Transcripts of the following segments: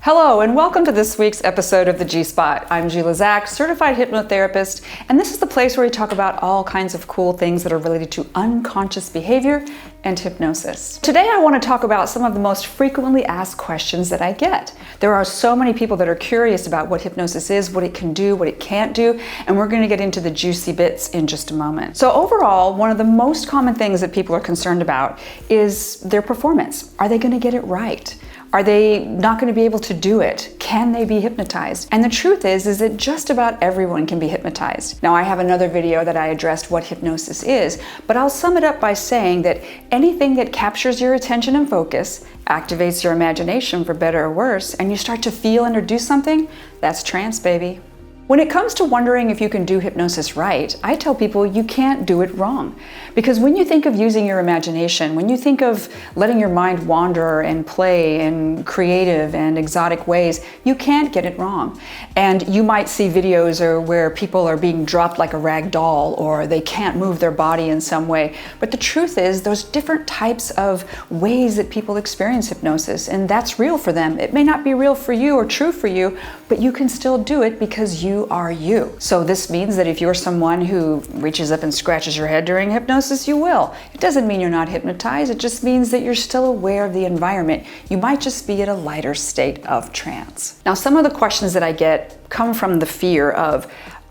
Hello and welcome to this week's episode of the G-Spot. I'm Gila Zak, certified hypnotherapist, and this is the place where we talk about all kinds of cool things that are related to unconscious behavior and hypnosis. Today I want to talk about some of the most frequently asked questions that I get. There are so many people that are curious about what hypnosis is, what it can do, what it can't do, and we're going to get into the juicy bits in just a moment. So overall, one of the most common things that people are concerned about is their performance. Are they going to get it right? Are they not going to be able to do it? Can they be hypnotized? And the truth is that just about everyone can be hypnotized. Now, I have another video that I addressed what hypnosis is, but I'll sum it up by saying that anything that captures your attention and focus, activates your imagination for better or worse, and you start to feel and or do something, that's trance, baby. When it comes to wondering if you can do hypnosis right, I tell people you can't do it wrong. Because when you think of using your imagination, when you think of letting your mind wander and play in creative and exotic ways, you can't get it wrong. And you might see videos where people are being dropped like a rag doll, or they can't move their body in some way. But the truth is, there's different types of ways that people experience hypnosis, and that's real for them. It may not be real for you or true for you, but you can still do it because you are you. So this means that if you're someone who reaches up and scratches your head during hypnosis, you will. It doesn't mean you're not hypnotized. It just means that you're still aware of the environment. You might just be at a lighter state of trance. Now, some of the questions that I get come from the fear of,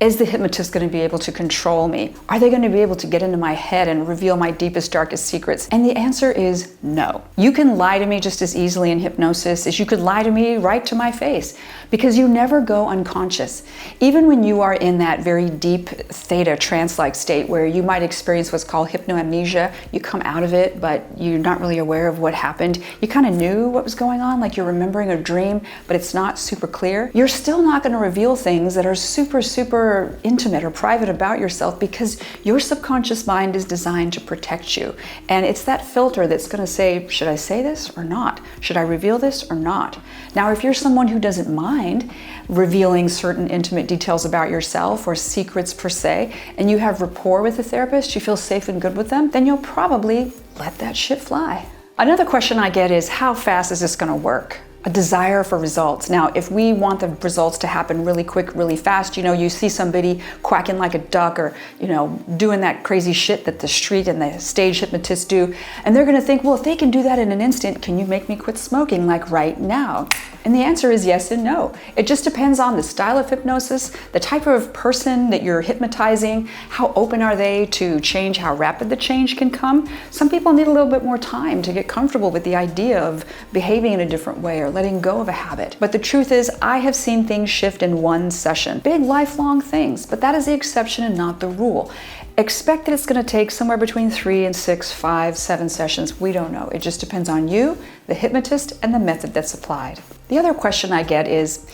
is the hypnotist going to be able to control me? Are they going to be able to get into my head and reveal my deepest, darkest secrets? And the answer is no. You can lie to me just as easily in hypnosis as you could lie to me right to my face, because you never go unconscious. Even when you are in that very deep theta trance-like state where you might experience what's called hypnoamnesia, you come out of it, but you're not really aware of what happened. You kind of knew what was going on, like you're remembering a dream, but it's not super clear. You're still not going to reveal things that are super intimate or private about yourself, because your subconscious mind is designed to protect you. And it's that filter that's going to say, should I say this or not? Should I reveal this or not? Now, if you're someone who doesn't mind revealing certain intimate details about yourself or secrets per se, and you have rapport with the therapist, you feel safe and good with them, then you'll probably let that shit fly. Another question I get is, how fast is this going to work? A desire for results. Now, if we want the results to happen really quick, really fast, you see somebody quacking like a duck, or, doing that crazy shit that the street and the stage hypnotists do, and they're gonna think, well, if they can do that in an instant, can you make me quit smoking like right now? And the answer is yes and no. It just depends on the style of hypnosis, the type of person that you're hypnotizing, how open are they to change, how rapid the change can come. Some people need a little bit more time to get comfortable with the idea of behaving in a different way or letting go of a habit. But the truth is, I have seen things shift in one session. Big lifelong things, but that is the exception and not the rule. Expect that it's going to take somewhere between 3 and 6, 5, 7 sessions. We don't know. It just depends on you, the hypnotist, and the method that's applied. The other question I get is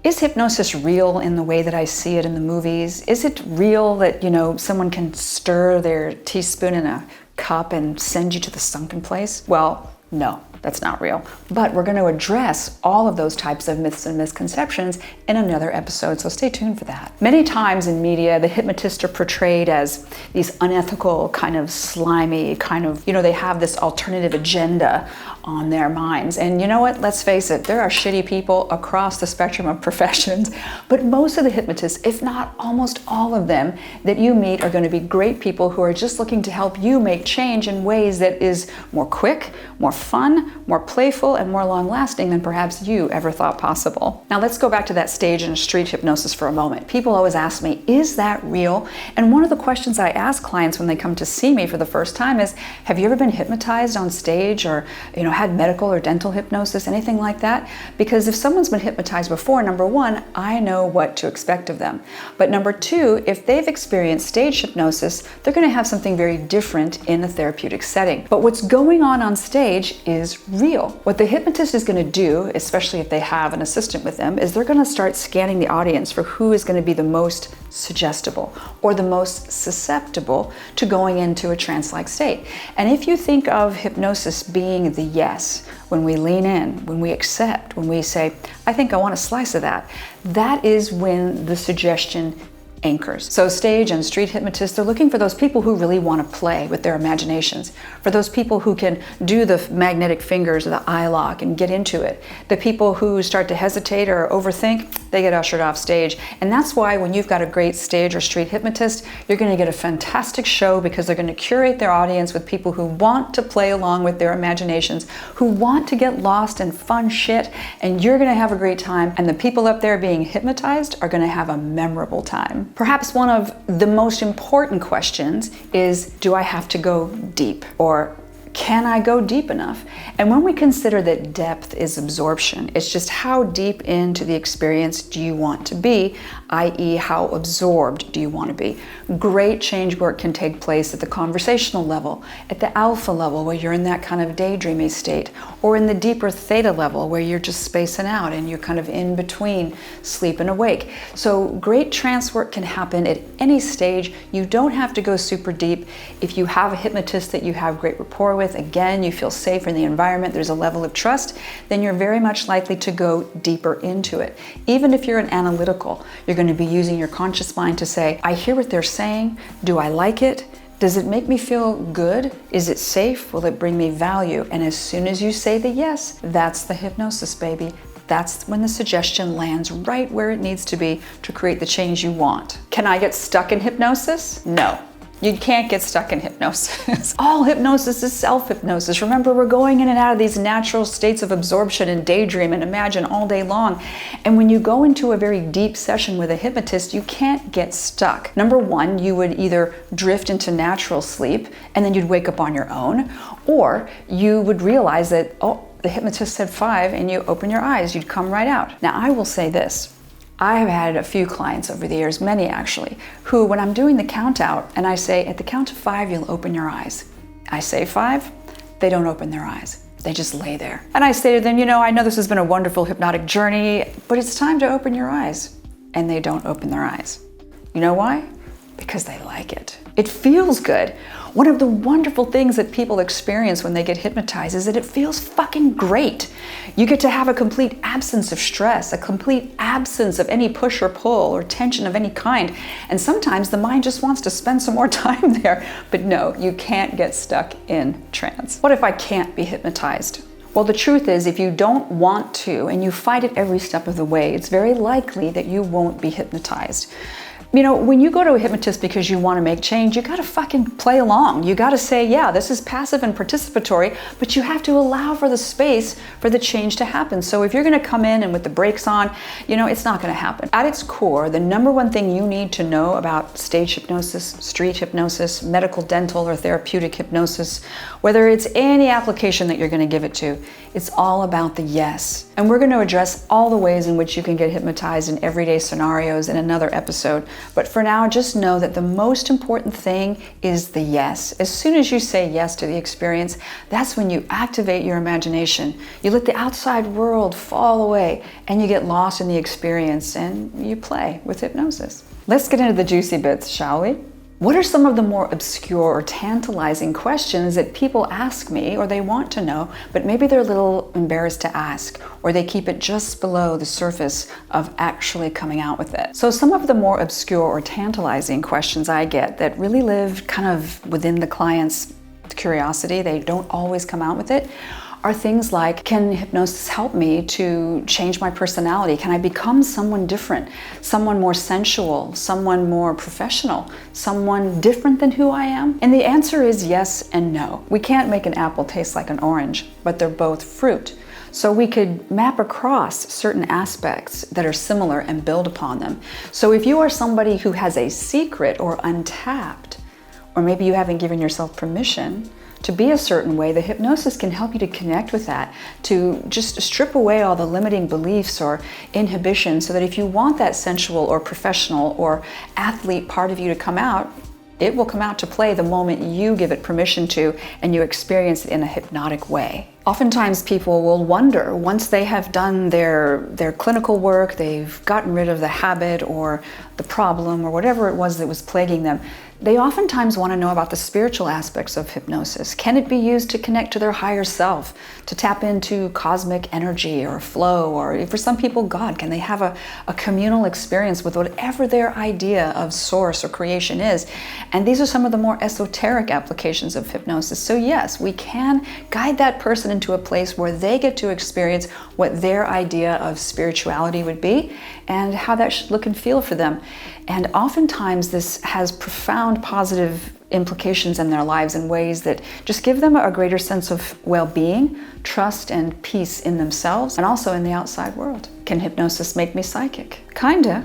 hypnosis real in the way that I see it in the movies? Is it real that, someone can stir their teaspoon in a cup and send you to the sunken place? Well, no. That's not real. But we're going to address all of those types of myths and misconceptions in another episode, so stay tuned for that. Many times in media, the hypnotists are portrayed as these unethical, kind of slimy, they have this alternative agenda on their minds. And you know what? Let's face it, there are shitty people across the spectrum of professions, but most of the hypnotists, if not almost all of them that you meet, are going to be great people who are just looking to help you make change in ways that is more quick, more fun, more playful, and more long-lasting than perhaps you ever thought possible. Now let's go back to that stage in street hypnosis for a moment. People always ask me, is that real? And one of the questions I ask clients when they come to see me for the first time is, have you ever been hypnotized on stage, or had medical or dental hypnosis, anything like that? Because if someone's been hypnotized before, number one, I know what to expect of them. But number two, if they've experienced stage hypnosis, they're going to have something very different in a therapeutic setting. But what's going on stage is real. What the hypnotist is going to do, especially if they have an assistant with them, is they're going to start scanning the audience for who is going to be the most suggestible or the most susceptible to going into a trance-like state. And if you think of hypnosis being the yes, when we lean in, when we accept, when we say, I think I want a slice of that, that is when the suggestion anchors. So stage and street hypnotists, they're looking for those people who really want to play with their imaginations, for those people who can do the magnetic fingers or the eye lock and get into it. The people who start to hesitate or overthink, they get ushered off stage. And that's why when you've got a great stage or street hypnotist, you're going to get a fantastic show, because they're going to curate their audience with people who want to play along with their imaginations, who want to get lost in fun shit, and you're going to have a great time. And the people up there being hypnotized are going to have a memorable time. Perhaps one of the most important questions is, do I have to go deep? Or can I go deep enough? And when we consider that depth is absorption, it's just how deep into the experience do you want to be, i.e. how absorbed do you want to be? Great change work can take place at the conversational level, at the alpha level where you're in that kind of daydreamy state, or in the deeper theta level where you're just spacing out and you're kind of in between sleep and awake. So great trance work can happen at any stage. You don't have to go super deep. If you have a hypnotist that you have great rapport with, again, you feel safe in the environment, there's a level of trust, then you're very much likely to go deeper into it. Even if you're an analytical, you're going to be using your conscious mind to say, I hear what they're saying. Do I like it? Does it make me feel good? Is it safe? Will it bring me value? And as soon as you say the yes, that's the hypnosis, baby. That's when the suggestion lands right where it needs to be to create the change you want. Can I get stuck in hypnosis? No. You can't get stuck in hypnosis. All hypnosis is self-hypnosis. Remember, we're going in and out of these natural states of absorption and daydream and imagine all day long. And when you go into a very deep session with a hypnotist, you can't get stuck. Number one, you would either drift into natural sleep and then you'd wake up on your own, or you would realize that, oh, the hypnotist said 5 and you open your eyes, you'd come right out. Now, I will say this. I have had a few clients over the years, many actually, who when I'm doing the count out and I say, at the count of 5, you'll open your eyes. I say 5, they don't open their eyes. They just lay there. And I say to them, I know this has been a wonderful hypnotic journey, but it's time to open your eyes. And they don't open their eyes. You know why? Because they like it. It feels good. One of the wonderful things that people experience when they get hypnotized is that it feels fucking great. You get to have a complete absence of stress, a complete absence of any push or pull or tension of any kind. And sometimes the mind just wants to spend some more time there. But no, you can't get stuck in trance. What if I can't be hypnotized? Well, the truth is, if you don't want to and you fight it every step of the way, it's very likely that you won't be hypnotized. When you go to a hypnotist because you want to make change, you got to fucking play along. You got to say, yeah, this is passive and participatory, but you have to allow for the space for the change to happen. So if you're going to come in and with the brakes on, it's not going to happen. At its core, the number one thing you need to know about stage hypnosis, street hypnosis, medical, dental, or therapeutic hypnosis, whether it's any application that you're going to give it to, it's all about the yes. And we're going to address all the ways in which you can get hypnotized in everyday scenarios in another episode. But for now, just know that the most important thing is the yes. As soon as you say yes to the experience, that's when you activate your imagination. You let the outside world fall away and you get lost in the experience and you play with hypnosis. Let's get into the juicy bits, shall we? What are some of the more obscure or tantalizing questions that people ask me or they want to know, but maybe they're a little embarrassed to ask, or they keep it just below the surface of actually coming out with it? So some of the more obscure or tantalizing questions I get that really live kind of within the client's curiosity, they don't always come out with it, are things like, can hypnosis help me to change my personality? Can I become someone different, someone more sensual, someone more professional, someone different than who I am? And the answer is yes and no. We can't make an apple taste like an orange, but they're both fruit. So we could map across certain aspects that are similar and build upon them. So if you are somebody who has a secret or untapped, or maybe you haven't given yourself permission to be a certain way, the hypnosis can help you to connect with that, to just strip away all the limiting beliefs or inhibitions so that if you want that sensual or professional or athlete part of you to come out, it will come out to play the moment you give it permission to and you experience it in a hypnotic way. Oftentimes people will wonder, once they have done their clinical work, they've gotten rid of the habit or the problem or whatever it was that was plaguing them, They oftentimes want to know about the spiritual aspects of hypnosis. Can it be used to connect to their higher self, to tap into cosmic energy or flow, or for some people, God? Can they have a communal experience with whatever their idea of source or creation is? And these are some of the more esoteric applications of hypnosis. So yes, we can guide that person into a place where they get to experience what their idea of spirituality would be and how that should look and feel for them. And oftentimes this has profound positive implications in their lives in ways that just give them a greater sense of well-being, trust, and peace in themselves and also in the outside world. Can hypnosis make me psychic? Kinda.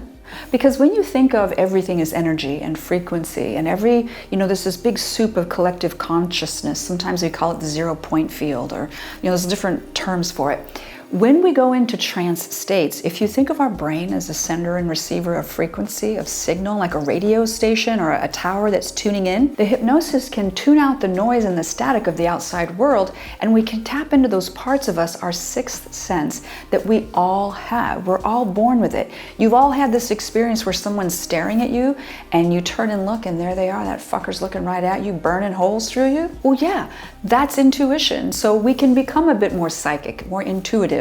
Because when you think of everything as energy and frequency and there's this big soup of collective consciousness. Sometimes we call it the 0 point field, or, there's different terms for it. When we go into trance states, if you think of our brain as a sender and receiver of frequency, of signal, like a radio station or a tower that's tuning in, the hypnosis can tune out the noise and the static of the outside world, and we can tap into those parts of us, our sixth sense, that we all have. We're all born with it. You've all had this experience where someone's staring at you, and you turn and look, and there they are, that fucker's looking right at you, burning holes through you. Well, yeah, that's intuition. So we can become a bit more psychic, more intuitive,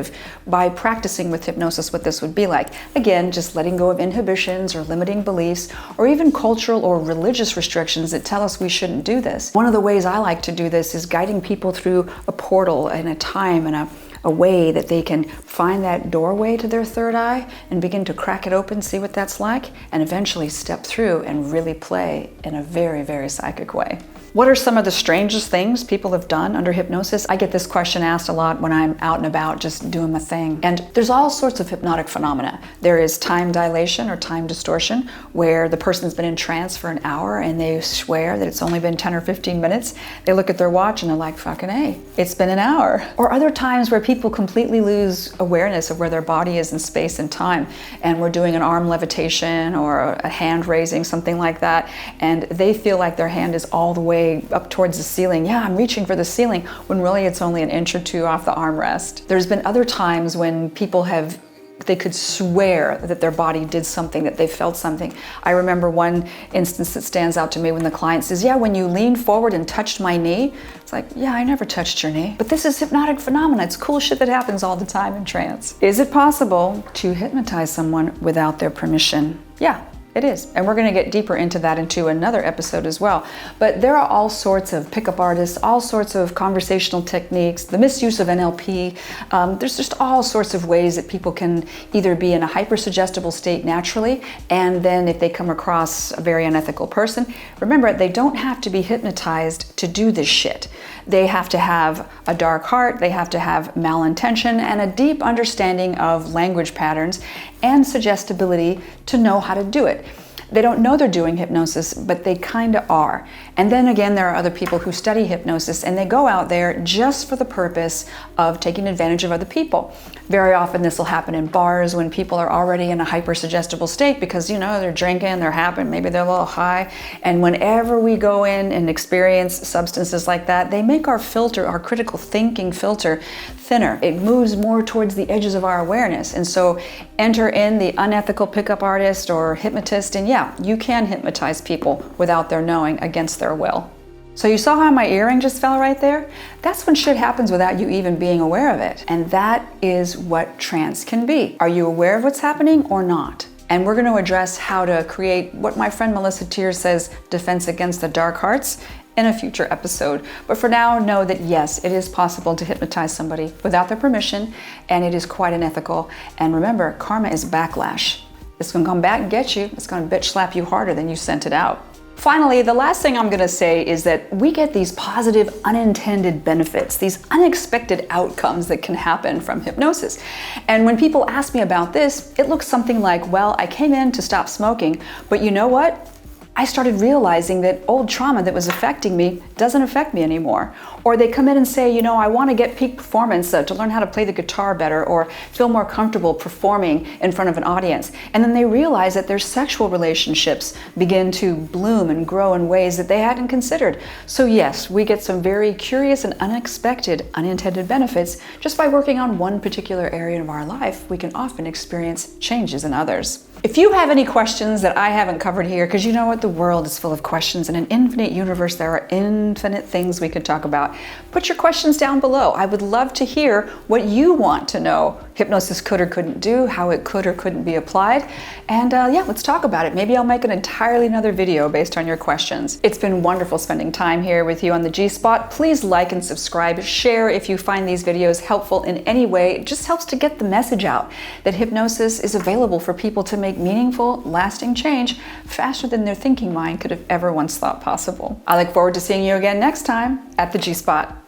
by practicing with hypnosis what this would be like. Again, just letting go of inhibitions or limiting beliefs or even cultural or religious restrictions that tell us we shouldn't do this. One of the ways I like to do this is guiding people through a portal and a time and a way that they can find that doorway to their third eye and begin to crack it open, see what that's like, and eventually step through and really play in a very, very psychic way. What are some of the strangest things people have done under hypnosis? I get this question asked a lot when I'm out and about just doing my thing. And there's all sorts of hypnotic phenomena. There is time dilation or time distortion, where the person's been in trance for an hour and they swear that it's only been 10 or 15 minutes. They look at their watch and they're like, fucking A, it's been an hour. Or other times where people completely lose awareness of where their body is in space and time. And we're doing an arm levitation or a hand raising, something like that. And they feel like their hand is all the way up towards the ceiling. Yeah, I'm reaching for the ceiling, when really it's only an inch or two off the armrest. There's been other times when people they could swear that their body did something, that they felt something. I remember one instance that stands out to me when the client says, yeah, when you leaned forward and touched my knee. It's like, yeah, I never touched your knee. But this is hypnotic phenomena. It's cool shit that happens all the time in trance. Is it possible to hypnotize someone without their permission? Yeah. It is, and we're going to get deeper into that into another episode as well. But there are all sorts of pickup artists, all sorts of conversational techniques, the misuse of NLP. There's just all sorts of ways that people can either be in a hypersuggestible state naturally, and then if they come across a very unethical person, remember, they don't have to be hypnotized to do this shit. They have to have a dark heart, they have to have malintention, and a deep understanding of language patterns and suggestibility to know how to do it. They don't know they're doing hypnosis, but they kind of are. And then again, there are other people who study hypnosis and they go out there just for the purpose of taking advantage of other people. Very often this will happen in bars when people are already in a hypersuggestible state because, they're drinking, they're happy, maybe they're a little high. And whenever we go in and experience substances like that, they make our filter, our critical thinking filter, thinner. It moves more towards the edges of our awareness. And so enter in the unethical pickup artist or hypnotist, and yeah, you can hypnotize people without their knowing, against their will. So you saw how my earring just fell right there? That's when shit happens without you even being aware of it. And that is what trance can be. Are you aware of what's happening or not? And we're going to address how to create what my friend Melissa Tier says, defense against the dark arts, in a future episode. But for now, know that yes, it is possible to hypnotize somebody without their permission, and it is quite unethical. And remember, karma is backlash. It's gonna come back and get you. It's gonna bitch slap you harder than you sent it out. Finally, the last thing I'm gonna say is that we get these positive unintended benefits, these unexpected outcomes that can happen from hypnosis. And when people ask me about this, it looks something like, well, I came in to stop smoking, but you know what? I started realizing that old trauma that was affecting me doesn't affect me anymore. Or they come in and say, I want to get peak performance to learn how to play the guitar better or feel more comfortable performing in front of an audience. And then they realize that their sexual relationships begin to bloom and grow in ways that they hadn't considered. So yes, we get some very curious and unexpected unintended benefits just by working on one particular area of our life. We can often experience changes in others. If you have any questions that I haven't covered here, because you know what, The world is full of questions. In an infinite universe, there are infinite things we could talk about. Put your questions down below. I would love to hear what you want to know hypnosis could or couldn't do, how it could or couldn't be applied. And yeah, let's talk about it. Maybe I'll make an entirely another video based on your questions. It's been wonderful spending time here with you on the G-Spot. Please like and subscribe. Share if you find these videos helpful in any way. It just helps to get the message out that hypnosis is available for people to make meaningful, lasting change faster than their thinking mind could have ever once thought possible. I look forward to seeing you again next time at the G-Spot.